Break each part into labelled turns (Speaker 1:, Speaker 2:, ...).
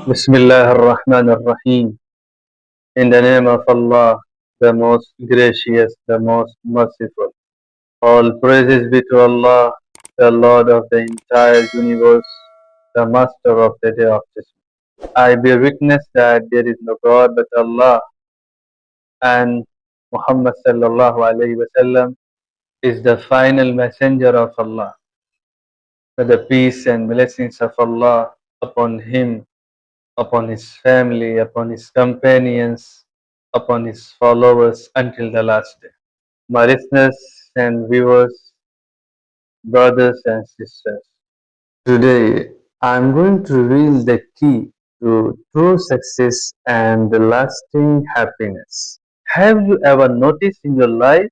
Speaker 1: Bismillah ar-Rahman ar-Rahim. In the name of Allah, the most gracious, the most merciful. All praises be to Allah, the Lord of the entire universe, the Master of the Day of Judgment. I bear witness that there is no God but Allah, and Muhammad sallallahu alayhi wasallam is the final messenger of Allah. May the peace and blessings of Allah upon him, upon his family, upon his companions, upon his followers until the last day. My listeners and viewers, brothers and sisters, today I'm going to reveal the key to true success and lasting happiness. Have you ever noticed in your life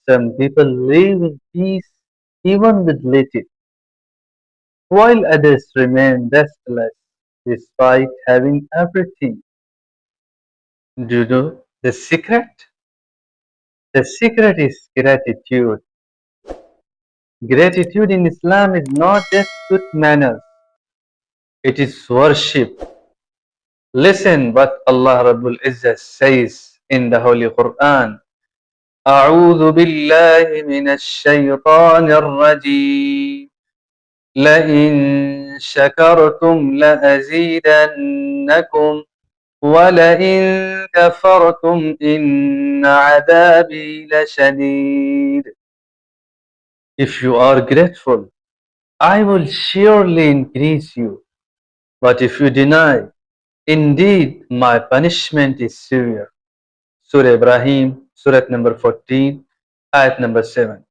Speaker 1: some people live in peace even with little, while others remain restless despite having everything? Do you know the secret? The secret is gratitude. Gratitude in Islam is not just good manners, it is worship. Listen what Allah Rabbul Izzah says in the Holy Qur'an. أعوذ بالله من الشيطان الرجيم لئن شكرتم لأزيدنكم ولئن كفرتم إن عذابي لشديد. If you are grateful, I will surely increase you. But if you deny, indeed my punishment is severe. Surah Ibrahim, Surah number 14, Ayat number 7.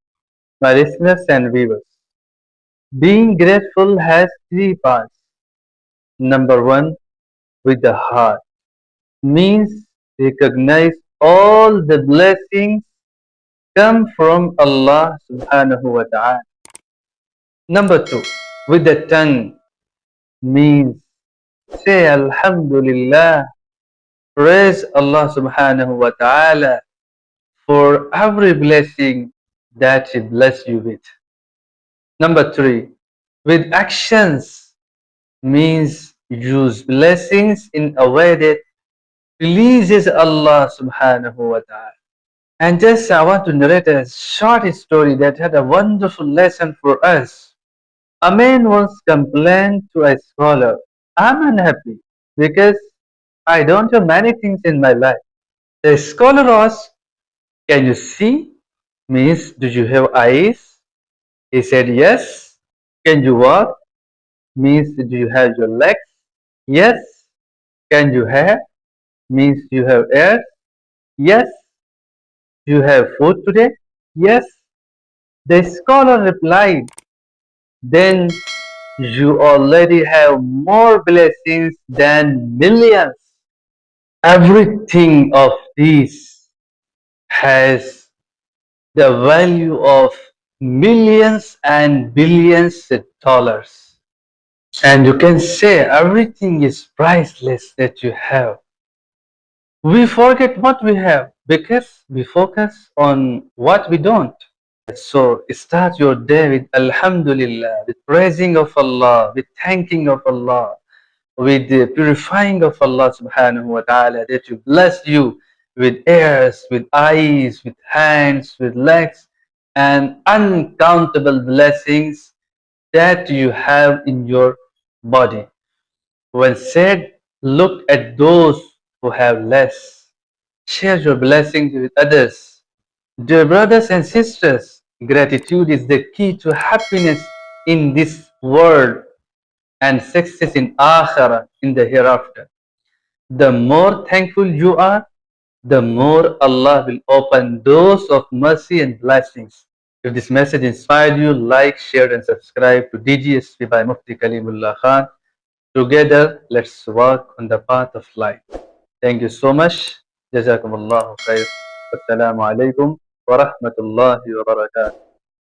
Speaker 1: My listeners and viewers, being grateful has three parts. Number one, with the heart, means recognize all the blessings come from Allah subhanahu wa ta'ala. Number two, with the tongue, means say Alhamdulillah, praise Allah subhanahu wa ta'ala for every blessing that He blessed you with. Number three, with actions, means use blessings in a way that pleases Allah subhanahu wa ta'ala. And just I want to narrate a short story that had a wonderful lesson for us. A man once complained to a scholar, I'm unhappy because I don't have many things in my life. The scholar asked, can you see? Means, do you have eyes? He said, yes. Can you walk? Means, do you have your legs? Yes. Can you hear? Means, do you have ears? Yes. Do you have food today? Yes. The scholar replied, then you already have more blessings than millions. Everything of these has the value of millions and billions of dollars. And you can say everything is priceless that you have. We forget what we have because we focus on what we don't. So start your day with Alhamdulillah, with praising of Allah, with thanking of Allah, with the purifying of Allah subhanahu wa ta'ala that you bless you with ears, with eyes, with hands, with legs, and uncountable blessings that you have in your body. When said, look at those who have less. Share your blessings with others. Dear brothers and sisters, gratitude is the key to happiness in this world and success in akhirah, in the hereafter. The more thankful you are, the more Allah will open doors of mercy and blessings. If this message inspired you, like, share and subscribe to DGSP by Mufti Kalimullah Khan. Together, let's walk on the path of light. Thank you so much. Jazakumullahu khair. Assalamu alaikum wa rahmatullahi wa barakatuh.